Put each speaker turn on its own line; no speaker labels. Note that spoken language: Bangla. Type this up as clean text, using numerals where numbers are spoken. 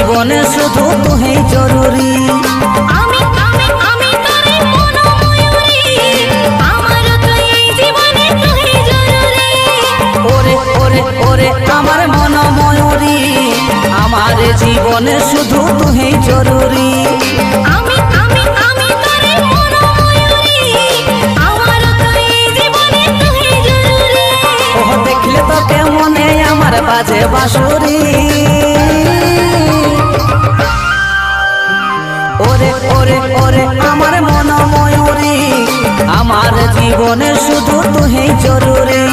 জীবনে শুধু তুই জরুরি। ওরে ওরে ওরে আমার মন ময়ূরী, আমার জীবনে শুধু তুই জরুরি। দেখলে তো কেমনে আমার বাজে বাঁশুরি। ওরে ওরে ওরে আমার মন ময়ূরী, আমার জীবনে শুধু তুই জরুরি।